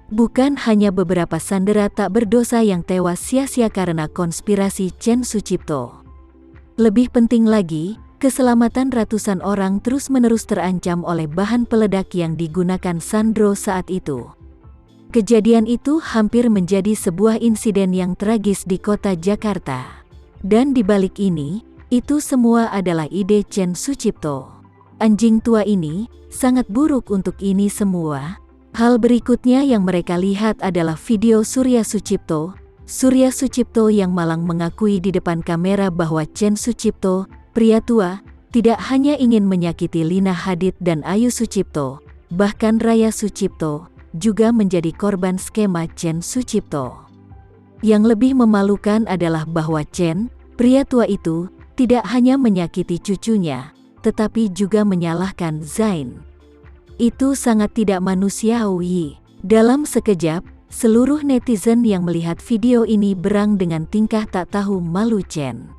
Bukan hanya beberapa sandera tak berdosa yang tewas sia-sia karena konspirasi Chen Sucipto. Lebih penting lagi, keselamatan ratusan orang terus-menerus terancam oleh bahan peledak yang digunakan Sandro saat itu. Kejadian itu hampir menjadi sebuah insiden yang tragis di kota Jakarta. Dan di balik ini, itu semua adalah ide Chen Sucipto. Anjing tua ini sangat buruk untuk ini semua. Hal berikutnya yang mereka lihat adalah video Surya Sucipto. Surya Sucipto yang malang mengakui di depan kamera bahwa Chen Sucipto, pria tua, tidak hanya ingin menyakiti Lina Hadid dan Ayu Sucipto, bahkan Raya Sucipto juga menjadi korban skema Chen Sucipto. Yang lebih memalukan adalah bahwa Chen, pria tua itu, tidak hanya menyakiti cucunya, tetapi juga menyalahkan Zain. Itu sangat tidak manusiawi. Dalam sekejap, seluruh netizen yang melihat video ini berang dengan tingkah tak tahu malu Chen.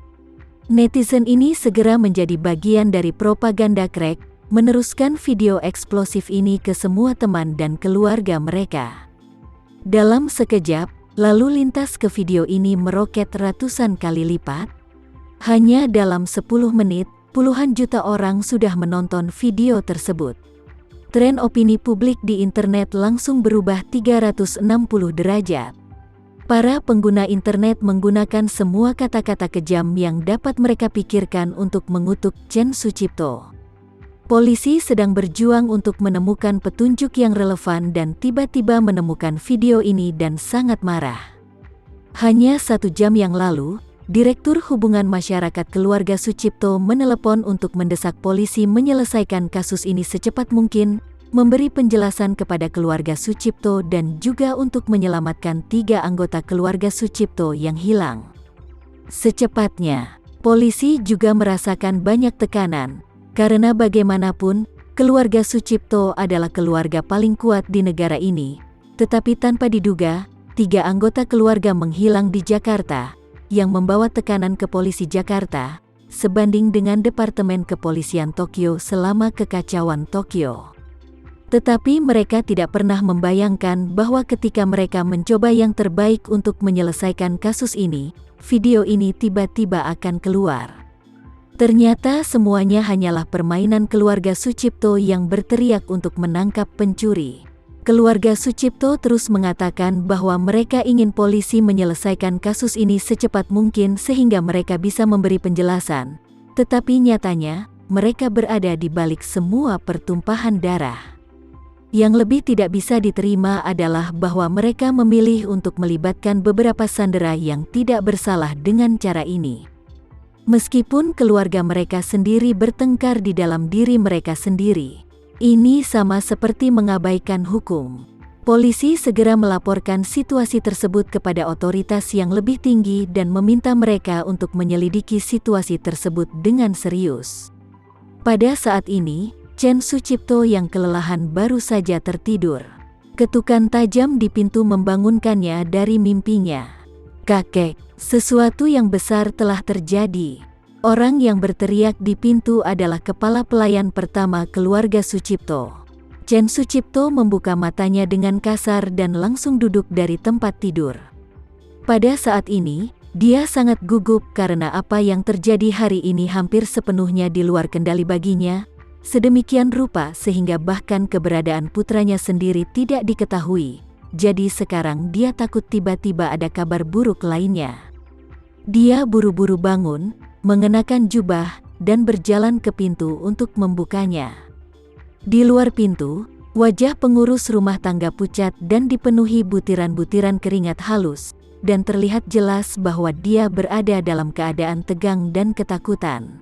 Netizen ini segera menjadi bagian dari propaganda crack, meneruskan video eksplosif ini ke semua teman dan keluarga mereka. Dalam sekejap, lalu lintas ke video ini meroket ratusan kali lipat. Hanya dalam 10 menit, puluhan juta orang sudah menonton video tersebut. Tren opini publik di internet langsung berubah 360 derajat. Para pengguna internet menggunakan semua kata-kata kejam yang dapat mereka pikirkan untuk mengutuk Chen Sucipto. Polisi sedang berjuang untuk menemukan petunjuk yang relevan dan tiba-tiba menemukan video ini dan sangat marah. Hanya 1 jam yang lalu, Direktur Hubungan Masyarakat Keluarga Sucipto menelepon untuk mendesak polisi menyelesaikan kasus ini secepat mungkin, memberi penjelasan kepada keluarga Sucipto dan juga untuk menyelamatkan 3 anggota keluarga Sucipto yang hilang. Secepatnya, polisi juga merasakan banyak tekanan, karena bagaimanapun, keluarga Sucipto adalah keluarga paling kuat di negara ini, tetapi tanpa diduga, 3 anggota keluarga menghilang di Jakarta, yang membawa tekanan ke polisi Jakarta, sebanding dengan Departemen Kepolisian Tokyo selama kekacauan Tokyo. Tetapi mereka tidak pernah membayangkan bahwa ketika mereka mencoba yang terbaik untuk menyelesaikan kasus ini, video ini tiba-tiba akan keluar. Ternyata semuanya hanyalah permainan keluarga Sucipto yang berteriak untuk menangkap pencuri. Keluarga Sucipto terus mengatakan bahwa mereka ingin polisi menyelesaikan kasus ini secepat mungkin sehingga mereka bisa memberi penjelasan. Tetapi nyatanya, mereka berada di balik semua pertumpahan darah. Yang lebih tidak bisa diterima adalah bahwa mereka memilih untuk melibatkan beberapa sandera yang tidak bersalah dengan cara ini. Meskipun keluarga mereka sendiri bertengkar di dalam diri mereka sendiri. Ini sama seperti mengabaikan hukum. Polisi segera melaporkan situasi tersebut kepada otoritas yang lebih tinggi dan meminta mereka untuk menyelidiki situasi tersebut dengan serius. Pada saat ini, Chen Sucipto yang kelelahan baru saja tertidur. Ketukan tajam di pintu membangunkannya dari mimpinya. "Kakek, sesuatu yang besar telah terjadi." Orang yang berteriak di pintu adalah kepala pelayan pertama keluarga Sucipto. Chen Sucipto membuka matanya dengan kasar dan langsung duduk dari tempat tidur. Pada saat ini, dia sangat gugup karena apa yang terjadi hari ini hampir sepenuhnya di luar kendali baginya, sedemikian rupa sehingga bahkan keberadaan putranya sendiri tidak diketahui. Jadi sekarang dia takut tiba-tiba ada kabar buruk lainnya. Dia buru-buru bangun, mengenakan jubah, dan berjalan ke pintu untuk membukanya. Di luar pintu, wajah pengurus rumah tangga pucat dan dipenuhi butiran-butiran keringat halus, dan terlihat jelas bahwa dia berada dalam keadaan tegang dan ketakutan.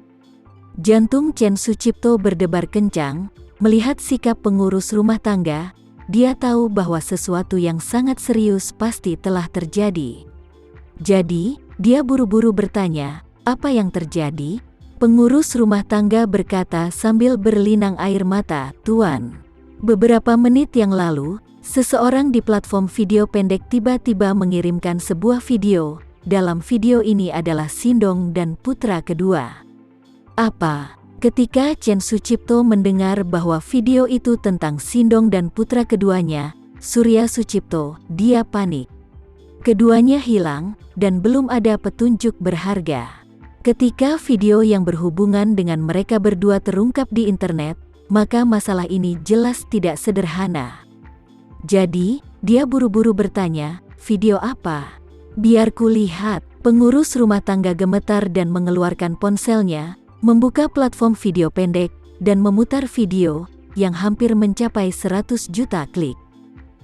Jantung Chen Sucipto berdebar kencang, melihat sikap pengurus rumah tangga, dia tahu bahwa sesuatu yang sangat serius pasti telah terjadi. Jadi, dia buru-buru bertanya, "Apa yang terjadi?" Pengurus rumah tangga berkata sambil berlinang air mata, "Tuan, beberapa menit yang lalu, seseorang di platform video pendek tiba-tiba mengirimkan sebuah video. Dalam video ini adalah Sindong dan putra kedua." "Apa?" Ketika Chen Sucipto mendengar bahwa video itu tentang Sindong dan putra keduanya, Surya Sucipto, dia panik. Keduanya hilang, dan belum ada petunjuk berharga. Ketika video yang berhubungan dengan mereka berdua terungkap di internet, maka masalah ini jelas tidak sederhana. Jadi, dia buru-buru bertanya, video apa? Biar kulihat. Pengurus rumah tangga gemetar dan mengeluarkan ponselnya, membuka platform video pendek, dan memutar video yang hampir mencapai 100 juta klik.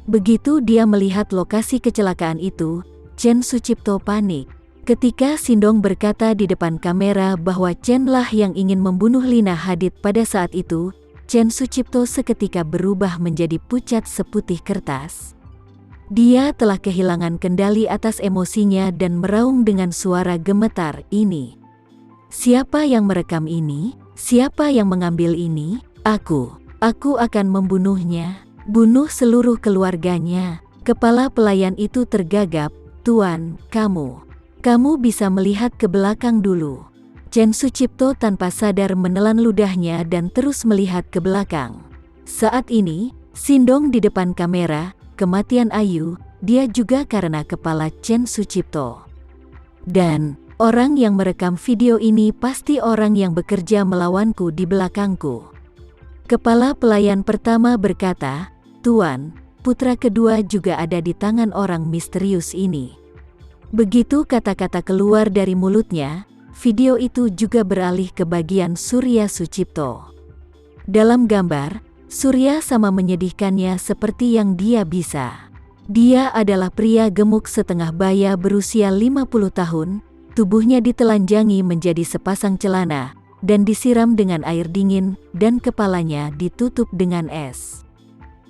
Begitu dia melihat lokasi kecelakaan itu, Chen Sucipto panik. Ketika Sindong berkata di depan kamera bahwa Chen lah yang ingin membunuh Lina Hadid pada saat itu, Chen Sucipto seketika berubah menjadi pucat seputih kertas. Dia telah kehilangan kendali atas emosinya dan meraung dengan suara gemetar, "Ini. Siapa yang merekam ini? Siapa yang mengambil ini? Aku akan membunuhnya. Bunuh seluruh keluarganya." Kepala pelayan itu tergagap, "Tuan, kamu bisa melihat ke belakang dulu." Chen Sucipto tanpa sadar menelan ludahnya dan terus melihat ke belakang. Saat ini, Sindong di depan kamera, kematian Ayu, dia juga karena kepala Chen Sucipto. Dan orang yang merekam video ini pasti orang yang bekerja melawanku di belakangku. Kepala pelayan pertama berkata, "Tuan, putra kedua juga ada di tangan orang misterius ini." Begitu kata-kata keluar dari mulutnya, video itu juga beralih ke bagian Surya Sucipto. Dalam gambar, Surya sama menyedihkannya seperti yang dia bisa. Dia adalah pria gemuk setengah baya berusia 50 tahun, tubuhnya ditelanjangi menjadi sepasang celana, dan disiram dengan air dingin, dan kepalanya ditutup dengan es.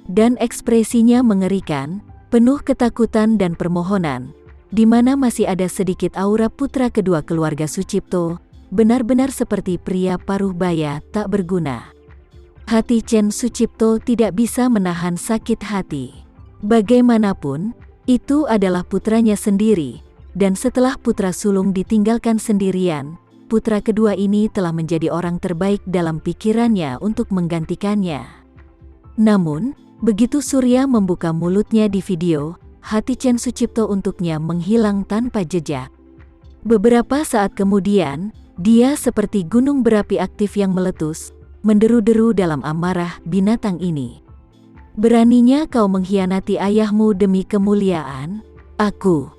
Dan ekspresinya mengerikan, penuh ketakutan dan permohonan, di mana masih ada sedikit aura putra kedua keluarga Sucipto, benar-benar seperti pria paruh baya tak berguna. Hati Chen Sucipto tidak bisa menahan sakit hati. Bagaimanapun, itu adalah putranya sendiri, dan setelah putra sulung ditinggalkan sendirian, putra kedua ini telah menjadi orang terbaik dalam pikirannya untuk menggantikannya. Namun, begitu Surya membuka mulutnya di video, hati Chen Sucipto untuknya menghilang tanpa jejak. Beberapa saat kemudian, dia seperti gunung berapi aktif yang meletus, menderu-deru dalam amarah binatang ini. "Beraninya kau mengkhianati ayahmu demi kemuliaan? Aku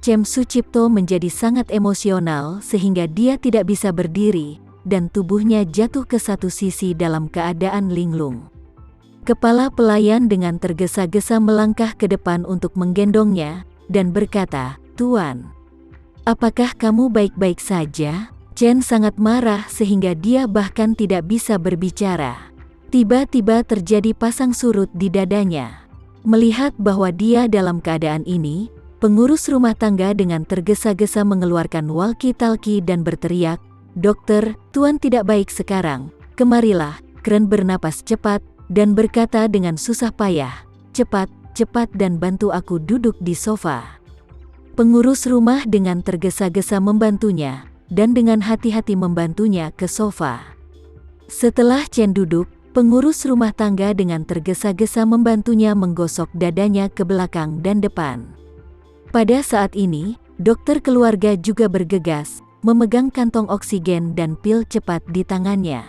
Chen Sucipto menjadi sangat emosional sehingga dia tidak bisa berdiri, dan tubuhnya jatuh ke satu sisi dalam keadaan linglung. Kepala pelayan dengan tergesa-gesa melangkah ke depan untuk menggendongnya, dan berkata, "Tuan, apakah kamu baik-baik saja?" Chen sangat marah sehingga dia bahkan tidak bisa berbicara. Tiba-tiba terjadi pasang surut di dadanya. Melihat bahwa dia dalam keadaan ini, pengurus rumah tangga dengan tergesa-gesa mengeluarkan walkie-talkie dan berteriak, "Dokter, Tuan tidak baik sekarang. Kemarilah." Kren bernapas cepat dan berkata dengan susah payah, cepat dan bantu aku duduk di sofa." Pengurus rumah dengan tergesa-gesa membantunya, dan dengan hati-hati membantunya ke sofa. Setelah Chen duduk, pengurus rumah tangga dengan tergesa-gesa membantunya menggosok dadanya ke belakang dan depan. Pada saat ini, dokter keluarga juga bergegas, memegang kantong oksigen dan pil cepat di tangannya.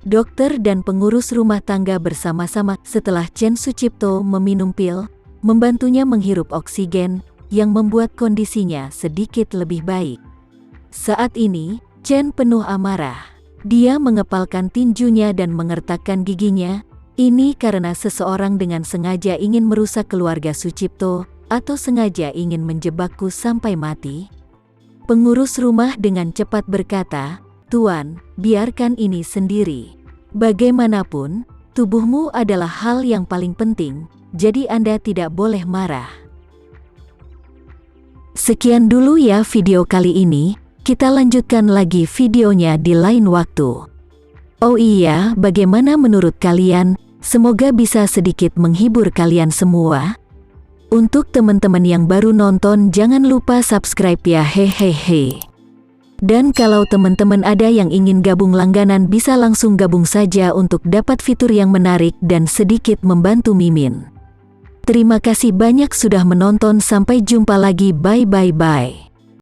Dokter dan pengurus rumah tangga bersama-sama setelah Chen Sucipto meminum pil, membantunya menghirup oksigen, yang membuat kondisinya sedikit lebih baik. Saat ini, Chen penuh amarah. Dia mengepalkan tinjunya dan mengertakkan giginya. Ini karena seseorang dengan sengaja ingin merusak keluarga Sucipto, atau sengaja ingin menjebakku sampai mati. Pengurus rumah dengan cepat berkata, "Tuan, biarkan ini sendiri. Bagaimanapun, tubuhmu adalah hal yang paling penting, jadi Anda tidak boleh marah." Sekian dulu ya video kali ini. Kita lanjutkan lagi videonya di lain waktu. Oh iya, bagaimana menurut kalian? Semoga bisa sedikit menghibur kalian semua. Untuk teman-teman yang baru nonton, jangan lupa subscribe ya, hehehe. Dan kalau teman-teman ada yang ingin gabung langganan, bisa langsung gabung saja untuk dapat fitur yang menarik dan sedikit membantu Mimin. Terima kasih banyak sudah menonton, sampai jumpa lagi, bye bye bye.